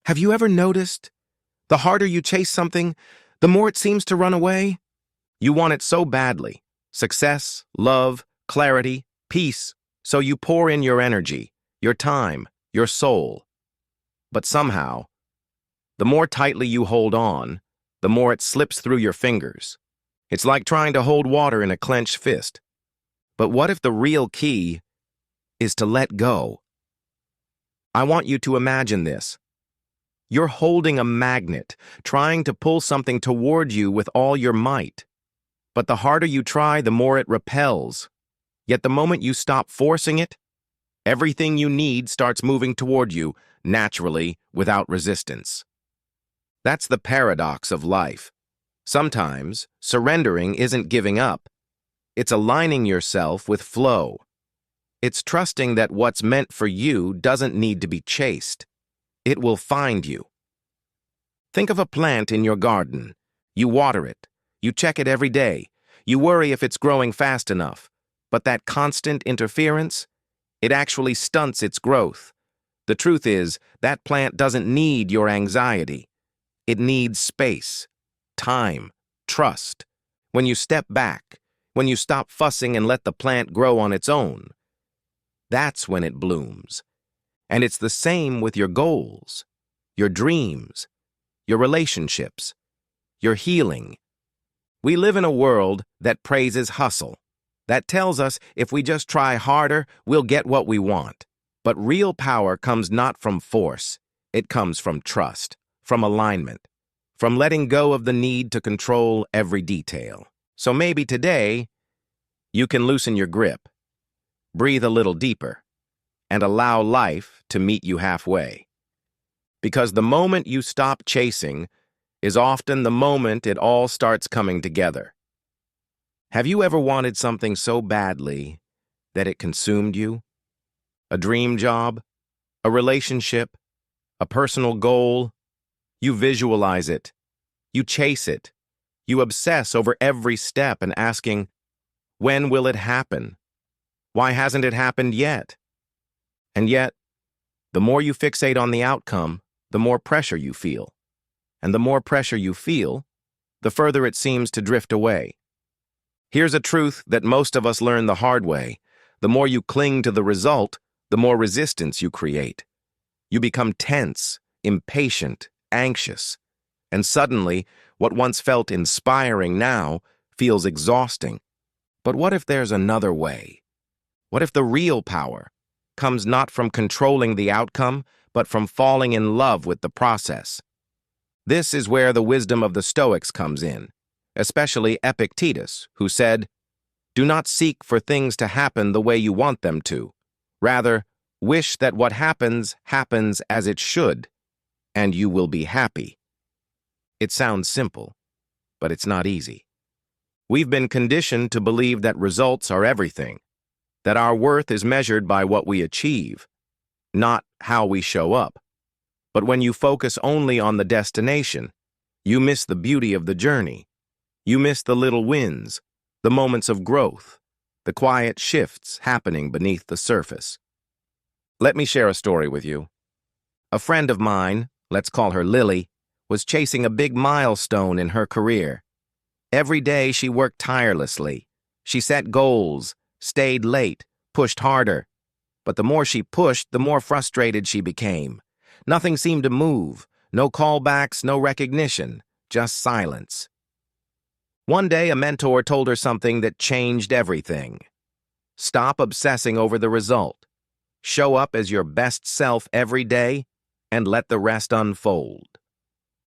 Have you ever noticed? The harder you chase something, the more it seems to run away. You want it so badly. Success, love, clarity, peace. So you pour in your energy, your time, your soul. But somehow, the more tightly you hold on, the more it slips through your fingers. It's like trying to hold water in a clenched fist. But what if the real key is to let go? I want you to imagine this. You're holding a magnet, trying to pull something toward you with all your might. But the harder you try, the more it repels. Yet the moment you stop forcing it, everything you need starts moving toward you, naturally, without resistance. That's the paradox of life. Sometimes, surrendering isn't giving up. It's aligning yourself with flow. It's trusting that what's meant for you doesn't need to be chased. It will find you. Think of a plant in your garden. You water it. You check it every day. You worry if it's growing fast enough. But that constant interference, it actually stunts its growth. The truth is, that plant doesn't need your anxiety. It needs space, time, trust. When you step back, when you stop fussing and let the plant grow on its own, that's when it blooms. And it's the same with your goals, your dreams, your relationships, your healing. We live in a world that praises hustle, that tells us if we just try harder, we'll get what we want. But real power comes not from force. It comes from trust, from alignment, from letting go of the need to control every detail. So maybe today, you can loosen your grip, breathe a little deeper, and allow life to meet you halfway. Because the moment you stop chasing is often the moment it all starts coming together. Have you ever wanted something so badly that it consumed you? A dream job? A relationship? A personal goal? You visualize it. You chase it. You obsess over every step and asking, when will it happen? Why hasn't it happened yet? And yet, the more you fixate on the outcome, the more pressure you feel. And the more pressure you feel, the further it seems to drift away. Here's a truth that most of us learn the hard way. The more you cling to the result, the more resistance you create. You become tense, impatient, anxious. And suddenly, what once felt inspiring now feels exhausting. But what if there's another way? What if the real power comes not from controlling the outcome, but from falling in love with the process? This is where the wisdom of the Stoics comes in, especially Epictetus, who said, "Do not seek for things to happen the way you want them to. Rather, wish that what happens happens as it should, and you will be happy." It sounds simple, but it's not easy. We've been conditioned to believe that results are everything, that our worth is measured by what we achieve, not how we show up. But when you focus only on the destination, you miss the beauty of the journey. You miss the little wins, the moments of growth, the quiet shifts happening beneath the surface. Let me share a story with you. A friend of mine, let's call her Lily, was chasing a big milestone in her career. Every day she worked tirelessly. She set goals, stayed late, pushed harder. But the more she pushed, the more frustrated she became. Nothing seemed to move, no callbacks, no recognition, just silence. One day, a mentor told her something that changed everything. Stop obsessing over the result. Show up as your best self every day, and let the rest unfold.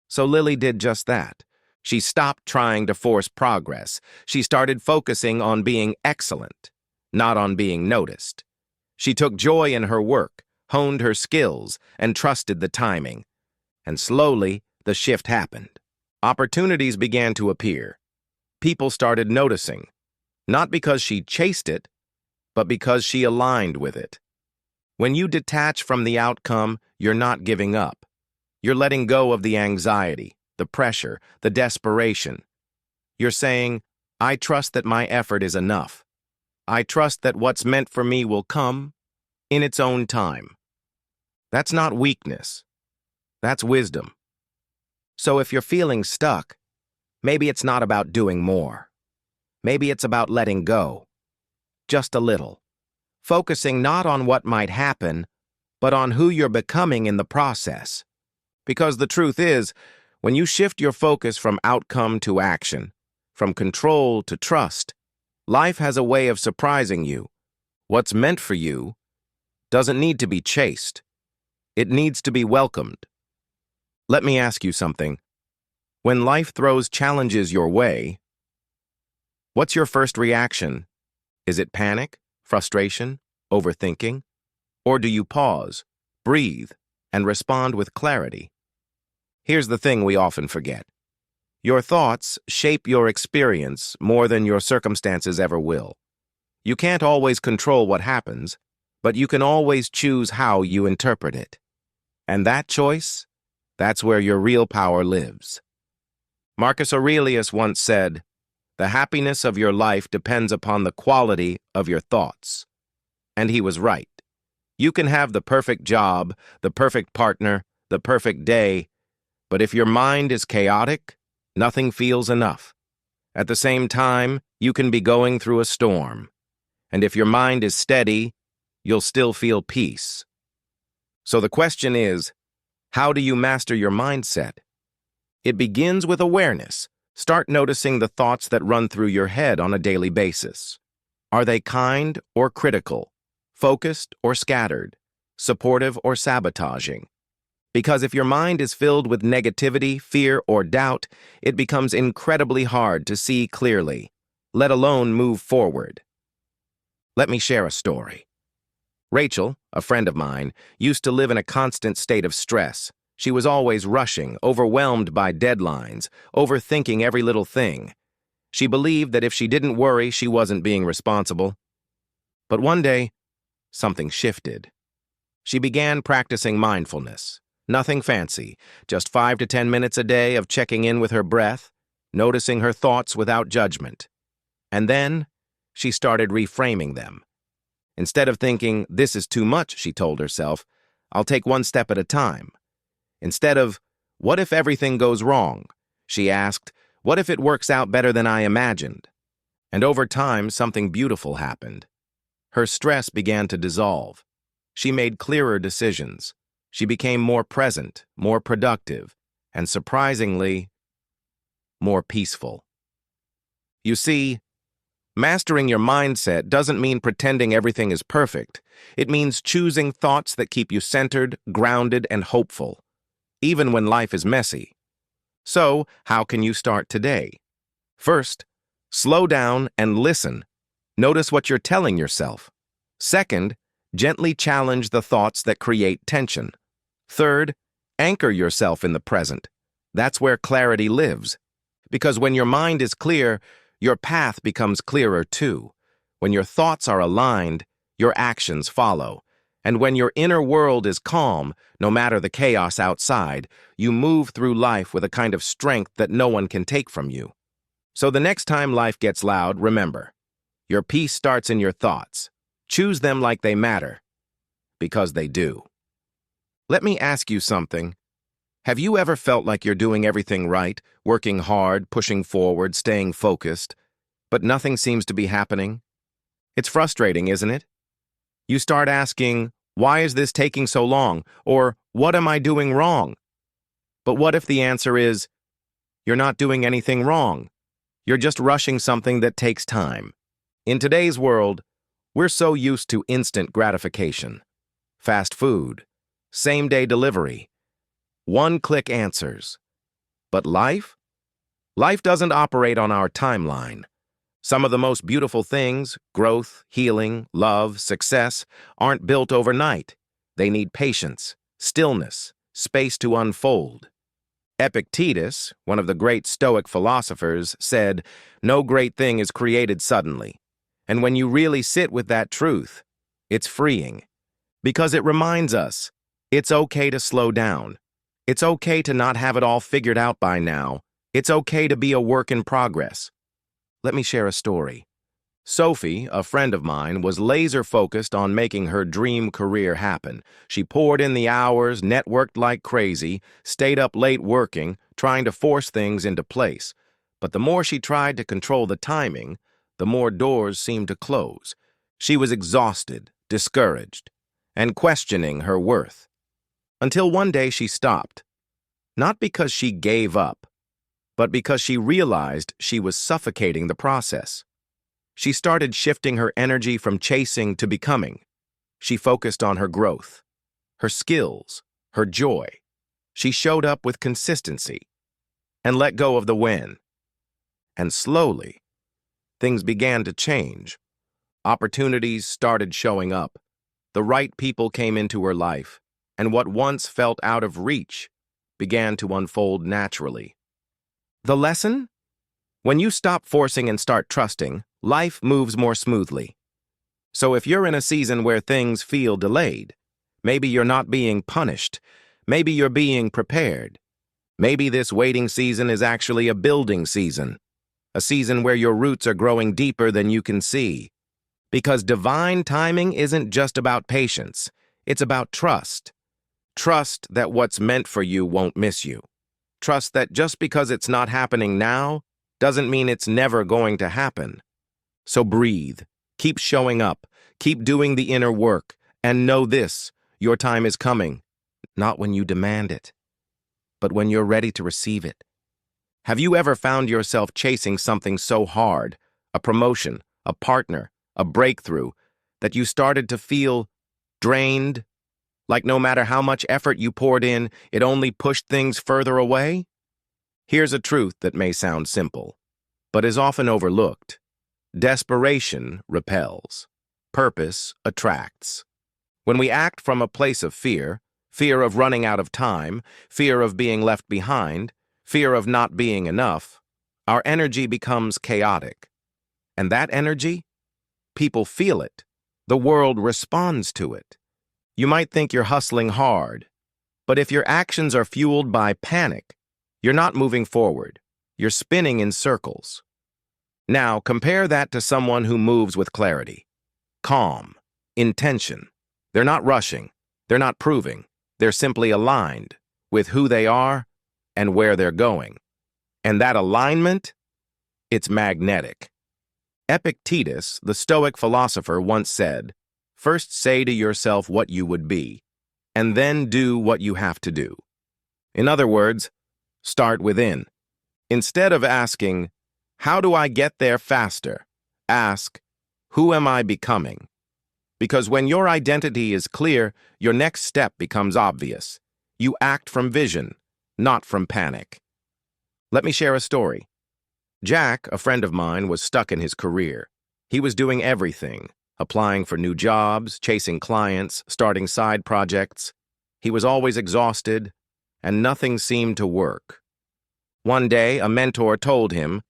So Lily did just that. She stopped trying to force progress. She started focusing on being excellent, not on being noticed. She took joy in her work, honed her skills, and trusted the timing. And slowly, the shift happened. Opportunities began to appear. People started noticing, not because she chased it, but because she aligned with it. When you detach from the outcome, you're not giving up. You're letting go of the anxiety, the pressure, the desperation. You're saying, I trust that my effort is enough. I trust that what's meant for me will come in its own time. That's not weakness. That's wisdom. So if you're feeling stuck, maybe it's not about doing more. Maybe it's about letting go. Just a little. Focusing not on what might happen, but on who you're becoming in the process. Because the truth is, when you shift your focus from outcome to action, from control to trust, life has a way of surprising you. What's meant for you doesn't need to be chased. It needs to be welcomed. Let me ask you something. When life throws challenges your way, what's your first reaction? Is it panic, frustration, overthinking? Or do you pause, breathe, and respond with clarity? Here's the thing we often forget. Your thoughts shape your experience more than your circumstances ever will. You can't always control what happens, but you can always choose how you interpret it. And that choice, that's where your real power lives. Marcus Aurelius once said, "The happiness of your life depends upon the quality of your thoughts." And he was right. You can have the perfect job, the perfect partner, the perfect day, but if your mind is chaotic, nothing feels enough. At the same time, you can be going through a storm. And if your mind is steady, you'll still feel peace. So the question is, how do you master your mindset? It begins with awareness. Start noticing the thoughts that run through your head on a daily basis. Are they kind or critical? Focused or scattered? Supportive or sabotaging? Because if your mind is filled with negativity, fear, or doubt, it becomes incredibly hard to see clearly, let alone move forward. Let me share a story. Rachel, a friend of mine, used to live in a constant state of stress. She was always rushing, overwhelmed by deadlines, overthinking every little thing. She believed that if she didn't worry, she wasn't being responsible. But one day, something shifted. She began practicing mindfulness. Nothing fancy, just 5 to 10 minutes a day of checking in with her breath, noticing her thoughts without judgment. And then, she started reframing them. Instead of thinking, "This is too much," she told herself, "I'll take one step at a time." Instead of, "What if everything goes wrong?" she asked, "What if it works out better than I imagined?" And over time, something beautiful happened. Her stress began to dissolve. She made clearer decisions. She became more present, more productive, and surprisingly, more peaceful. You see, mastering your mindset doesn't mean pretending everything is perfect. It means choosing thoughts that keep you centered, grounded, and hopeful, even when life is messy. So, how can you start today? First, slow down and listen. Notice what you're telling yourself. Second, gently challenge the thoughts that create tension. Third, anchor yourself in the present. That's where clarity lives. Because when your mind is clear, your path becomes clearer too. When your thoughts are aligned, your actions follow. And when your inner world is calm, no matter the chaos outside, you move through life with a kind of strength that no one can take from you. So the next time life gets loud, remember, your peace starts in your thoughts. Choose them like they matter, because they do. Let me ask you something. Have you ever felt like you're doing everything right, working hard, pushing forward, staying focused, but nothing seems to be happening? It's frustrating, isn't it? You start asking, "Why is this taking so long?" Or, "What am I doing wrong?" But what if the answer is, you're not doing anything wrong? You're just rushing something that takes time. In today's world, we're so used to instant gratification. Fast food, same-day delivery, one-click answers. But life? Life doesn't operate on our timeline. Some of the most beautiful things, growth, healing, love, success, aren't built overnight. They need patience, stillness, space to unfold. Epictetus, one of the great Stoic philosophers, said, "No great thing is created suddenly." And when you really sit with that truth, it's freeing. Because it reminds us, it's okay to slow down. It's okay to not have it all figured out by now. It's okay to be a work in progress. Let me share a story. Sophie, a friend of mine, was laser-focused on making her dream career happen. She poured in the hours, networked like crazy, stayed up late working, trying to force things into place. But the more she tried to control the timing, the more doors seemed to close. She was exhausted, discouraged, and questioning her worth. Until one day she stopped. Not because she gave up, but because she realized she was suffocating the process. She started shifting her energy from chasing to becoming. She focused on her growth, her skills, her joy. She showed up with consistency and let go of the when. And slowly, things began to change. Opportunities started showing up. The right people came into her life, and what once felt out of reach began to unfold naturally. The lesson? When you stop forcing and start trusting, life moves more smoothly. So if you're in a season where things feel delayed, maybe you're not being punished, maybe you're being prepared. Maybe this waiting season is actually a building season, a season where your roots are growing deeper than you can see. Because divine timing isn't just about patience, it's about trust. Trust that what's meant for you won't miss you. Trust that just because it's not happening now doesn't mean it's never going to happen. So breathe, keep showing up, keep doing the inner work, and know this, your time is coming, not when you demand it, but when you're ready to receive it. Have you ever found yourself chasing something so hard, a promotion, a partner, a breakthrough, that you started to feel drained? Like no matter how much effort you poured in, it only pushed things further away? Here's a truth that may sound simple, but is often overlooked. Desperation repels. Purpose attracts. When we act from a place of fear, fear of running out of time, fear of being left behind, fear of not being enough, our energy becomes chaotic. And that energy? People feel it. The world responds to it. You might think you're hustling hard, but if your actions are fueled by panic, you're not moving forward. You're spinning in circles. Now, compare that to someone who moves with clarity, calm, intention. They're not rushing. They're not proving. They're simply aligned with who they are and where they're going. And that alignment, it's magnetic. Epictetus, the Stoic philosopher, once said, "First say to yourself what you would be, and then do what you have to do." In other words, start within. Instead of asking, "How do I get there faster?" ask, "Who am I becoming?" Because when your identity is clear, your next step becomes obvious. You act from vision, not from panic. Let me share a story. Jack, a friend of mine, was stuck in his career. He was doing everything, applying for new jobs, chasing clients, starting side projects. He was always exhausted, and nothing seemed to work. One day, a mentor told him,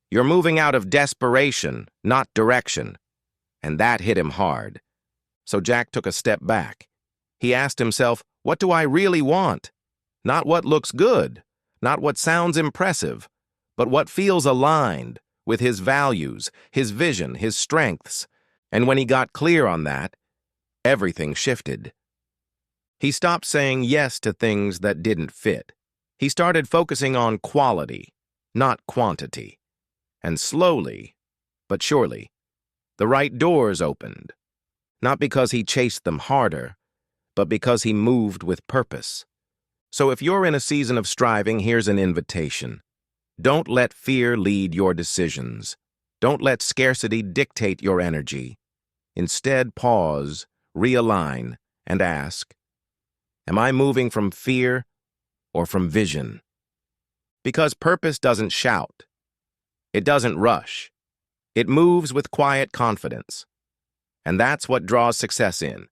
"You're moving out of desperation, not direction." And that hit him hard. So Jack took a step back. He asked himself, what do I really want? Not what looks good, not what sounds impressive, but what feels aligned with his values, his vision, his strengths. And when he got clear on that, everything shifted. He stopped saying yes to things that didn't fit. He started focusing on quality, not quantity. And slowly, but surely, the right doors opened. Not because he chased them harder, but because he moved with purpose. So if you're in a season of striving, here's an invitation. Don't let fear lead your decisions. Don't let scarcity dictate your energy. Instead, pause, realign, and ask, am I moving from fear or from vision? Because purpose doesn't shout. It doesn't rush. It moves with quiet confidence. And that's what draws success in.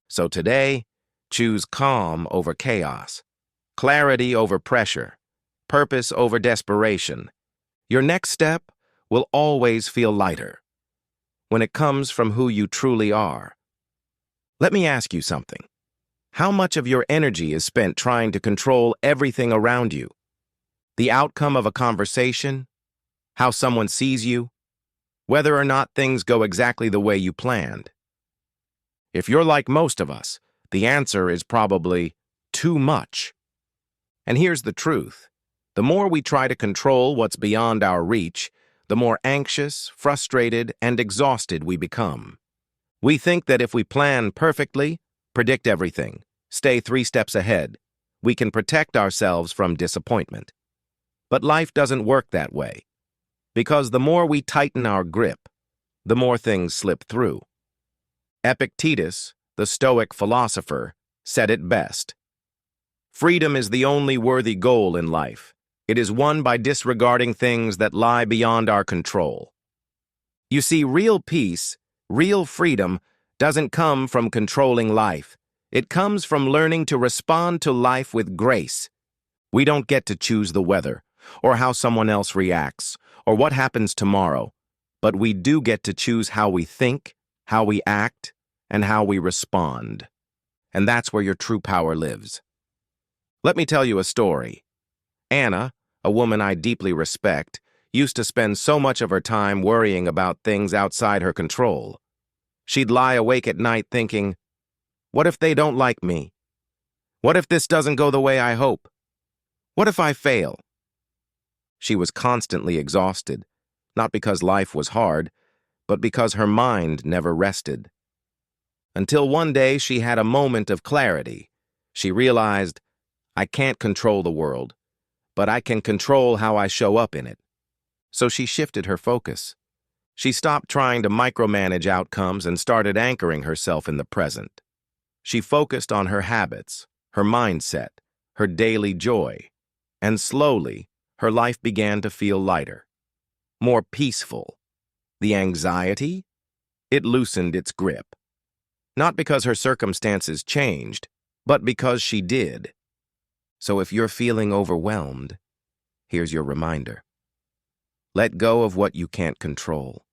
So today, choose calm over chaos, clarity over pressure, purpose over desperation. Your next step will always feel lighter when it comes from who you truly are. Let me ask you something. How much of your energy is spent trying to control everything around you? The outcome of a conversation? How someone sees you? whether or not things go exactly the way you planned. If you're like most of us, the answer is probably too much. And here's the truth. The more we try to control what's beyond our reach, the more anxious, frustrated, and exhausted we become. We think that if we plan perfectly, predict everything, stay 3 steps ahead, we can protect ourselves from disappointment. But life doesn't work that way, because the more we tighten our grip, the more things slip through. Epictetus, the Stoic philosopher, said it best. Freedom is the only worthy goal in life. It is won by disregarding things that lie beyond our control. You see, real peace, real freedom, doesn't come from controlling life. It comes from learning to respond to life with grace. We don't get to choose the weather, or how someone else reacts, or what happens tomorrow, but we do get to choose how we think, how we act, and how we respond. And that's where your true power lives. Let me tell you a story. Anna, a woman I deeply respect, used to spend so much of her time worrying about things outside her control. She'd lie awake at night thinking, what if they don't like me? What if this doesn't go the way I hope? What if I fail? She was constantly exhausted, not because life was hard, but because her mind never rested. Until one day she had a moment of clarity. She realized, I can't control the world, but I can control how I show up in it. So she shifted her focus. She stopped trying to micromanage outcomes and started anchoring herself in the present. She focused on her habits, her mindset, her daily joy, and slowly, her life began to feel lighter, more peaceful. The anxiety? It loosened its grip. Not because her circumstances changed, but because she did. So if you're feeling overwhelmed, here's your reminder. Let go of what you can't control.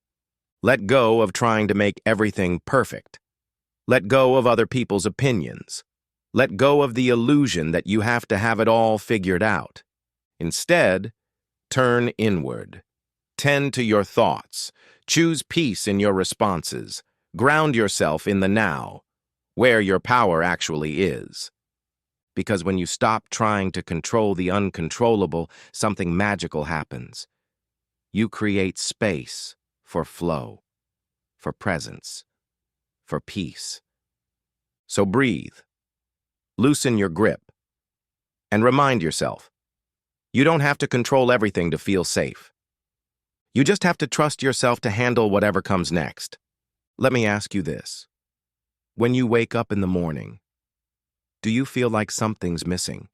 Let go of trying to make everything perfect. Let go of other people's opinions. Let go of the illusion that you have to have it all figured out. Instead, turn inward. Tend to your thoughts. Choose peace in your responses. Ground yourself in the now, where your power actually is. Because when you stop trying to control the uncontrollable, something magical happens. You create space for flow, for presence, for peace. So breathe, loosen your grip, and remind yourself, you don't have to control everything to feel safe. You just have to trust yourself to handle whatever comes next. Let me ask you this. When you wake up in the morning, do you feel like something's missing?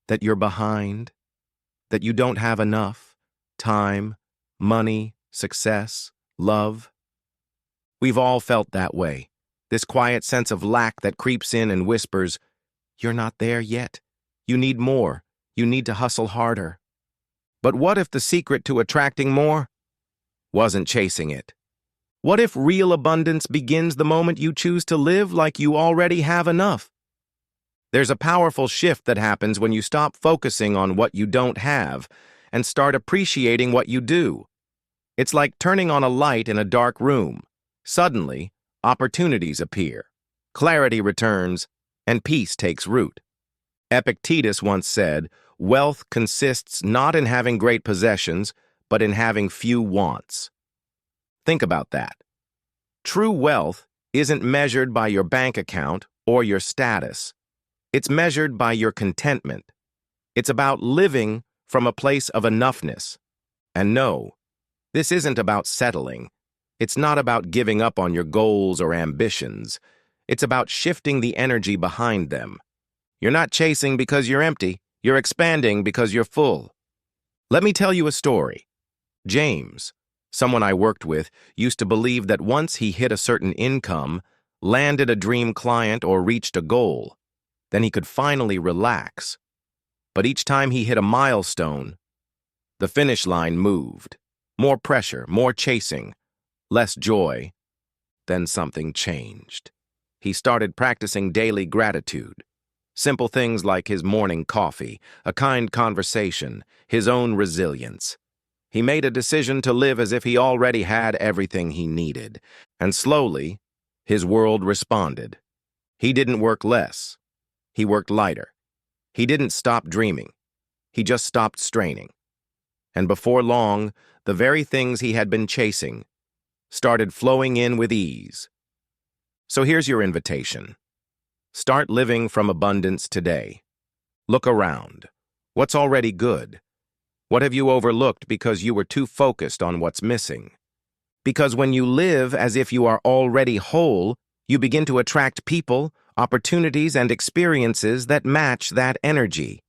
That you're behind? That you don't have enough? Time, money, success, love? We've all felt that way. This quiet sense of lack that creeps in and whispers, you're not there yet. You need more. You need to hustle harder. But what if the secret to attracting more wasn't chasing it? What if real abundance begins the moment you choose to live like you already have enough? There's a powerful shift that happens when you stop focusing on what you don't have and start appreciating what you do. It's like turning on a light in a dark room. Suddenly, opportunities appear, clarity returns, and peace takes root. Epictetus once said, wealth consists not in having great possessions, but in having few wants. Think about that. True wealth isn't measured by your bank account or your status. It's measured by your contentment. It's about living from a place of enoughness. And no, this isn't about settling. It's not about giving up on your goals or ambitions. It's about shifting the energy behind them. You're not chasing because you're empty. You're expanding because you're full. Let me tell you a story. James, someone I worked with, used to believe that once he hit a certain income, landed a dream client, or reached a goal, then he could finally relax. But each time he hit a milestone, the finish line moved. More pressure, more chasing, less joy. Then something changed. He started practicing daily gratitude. Simple things like his morning coffee, a kind conversation, his own resilience. He made a decision to live as if he already had everything he needed, and slowly, his world responded. He didn't work less. He worked lighter. He didn't stop dreaming. He just stopped straining. And before long, the very things he had been chasing started flowing in with ease. So here's your invitation. Start living from abundance today. Look around. What's already good? What have you overlooked because you were too focused on what's missing? Because when you live as if you are already whole, you begin to attract people, opportunities, and experiences that match that energy.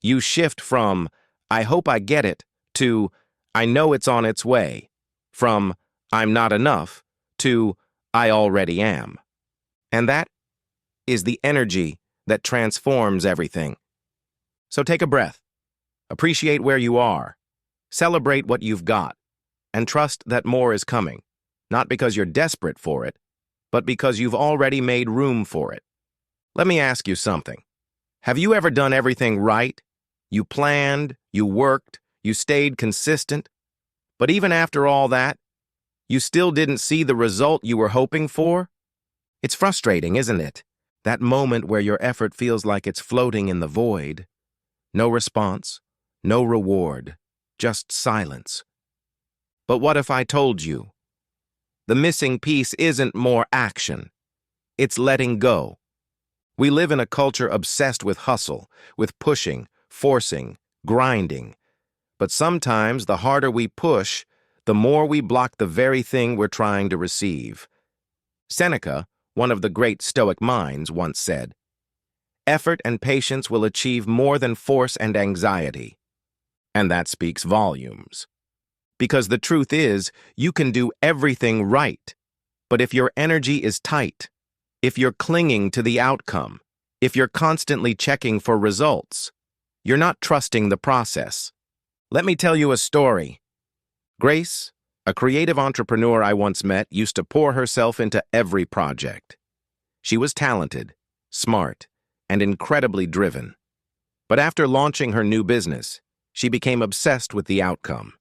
You shift from, "I hope I get it," to, "I know it's on its way," from, "I'm not enough," to, "I already am." And that is the energy that transforms everything. So take a breath. Appreciate where you are. Celebrate what you've got. And trust that more is coming. Not because you're desperate for it, but because you've already made room for it. Let me ask you something. Have you ever done everything right? You planned, you worked, you stayed consistent. But even after all that, you still didn't see the result you were hoping for? It's frustrating, isn't it? That moment where your effort feels like it's floating in the void. No response, no reward, just silence. But what if I told you? The missing piece isn't more action. It's letting go. We live in a culture obsessed with hustle, with pushing, forcing, grinding. But sometimes the harder we push, the more we block the very thing we're trying to receive. Seneca, one of the great Stoic minds, once said, "Effort and patience will achieve more than force and anxiety." And that speaks volumes. Because the truth is, you can do everything right. But if your energy is tight, if you're clinging to the outcome, if you're constantly checking for results, you're not trusting the process. Let me tell you a story. Grace, a creative entrepreneur I once met, used to pour herself into every project. She was talented, smart, and incredibly driven. But after launching her new business, she became obsessed with the outcome.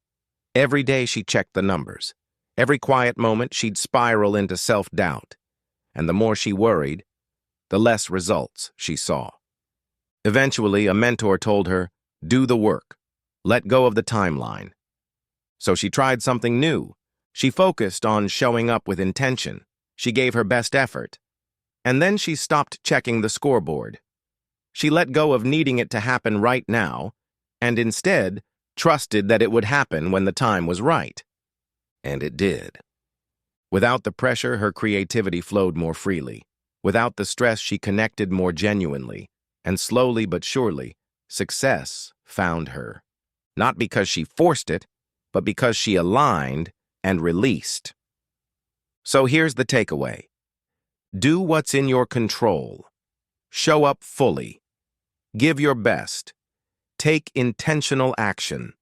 Every day she checked the numbers. Every quiet moment she'd spiral into self-doubt. And the more she worried, the less results she saw. Eventually, a mentor told her, "Do the work. Let go of the timeline." So she tried something new. She focused on showing up with intention. She gave her best effort. And then she stopped checking the scoreboard. She let go of needing it to happen right now, and instead trusted that it would happen when the time was right. And it did. Without the pressure, her creativity flowed more freely. Without the stress, she connected more genuinely. And slowly but surely, success found her. Not because she forced it, but because she aligned and released. So here's the takeaway. Do what's in your control. Show up fully. Give your best. Take intentional action.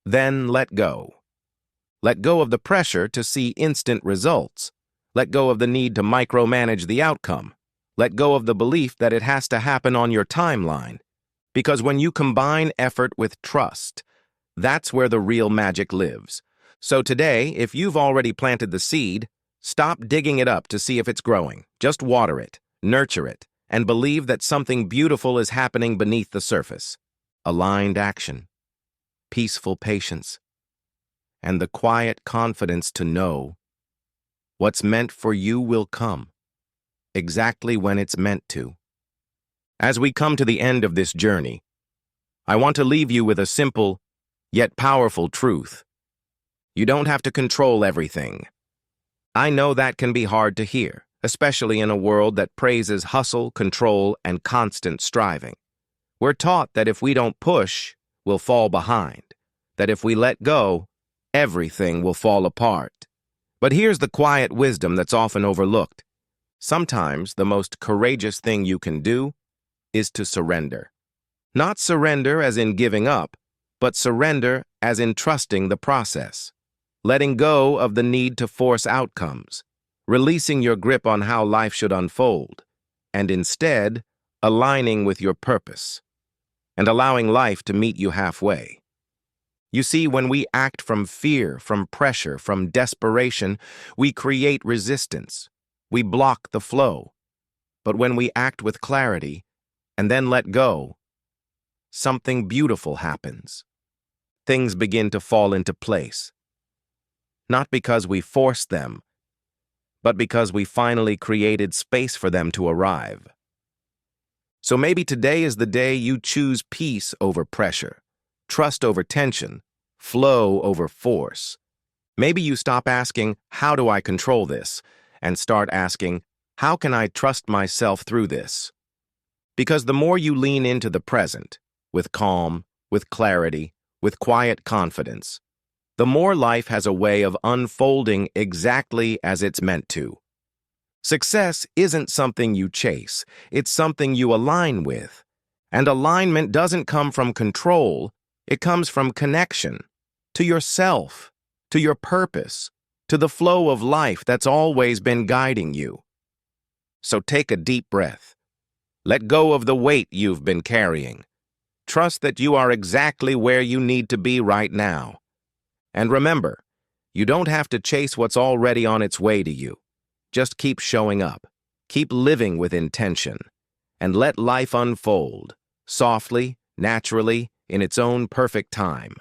Then let go. Let go of the pressure to see instant results. Let go of the need to micromanage the outcome. Let go of the belief that it has to happen on your timeline. Because when you combine effort with trust, that's where the real magic lives. So today, if you've already planted the seed, stop digging it up to see if it's growing. Just water it, nurture it, and believe that something beautiful is happening beneath the surface. Aligned action, peaceful patience, and the quiet confidence to know what's meant for you will come, exactly when it's meant to. As we come to the end of this journey, I want to leave you with a simple, yet powerful truth. You don't have to control everything. I know that can be hard to hear, especially in a world that praises hustle, control, and constant striving. We're taught that if we don't push, we'll fall behind, that if we let go, everything will fall apart. But here's the quiet wisdom that's often overlooked. Sometimes the most courageous thing you can do is to surrender. Not surrender as in giving up, but surrender as in trusting the process. Letting go of the need to force outcomes, releasing your grip on how life should unfold, and instead aligning with your purpose and allowing life to meet you halfway. You see, when we act from fear, from pressure, from desperation, we create resistance. We block the flow. But when we act with clarity and then let go, something beautiful happens. Things begin to fall into place. Not because we forced them, but because we finally created space for them to arrive. So maybe today is the day you choose peace over pressure, trust over tension, flow over force. Maybe you stop asking, "How do I control this?" and start asking, "How can I trust myself through this?" Because the more you lean into the present, with calm, with clarity, with quiet confidence, the more life has a way of unfolding exactly as it's meant to. Success isn't something you chase, it's something you align with. And alignment doesn't come from control, it comes from connection, to yourself, to your purpose, to the flow of life that's always been guiding you. So take a deep breath. Let go of the weight you've been carrying. Trust that you are exactly where you need to be right now. And remember, you don't have to chase what's already on its way to you. Just keep showing up, keep living with intention, and let life unfold, softly, naturally, in its own perfect time.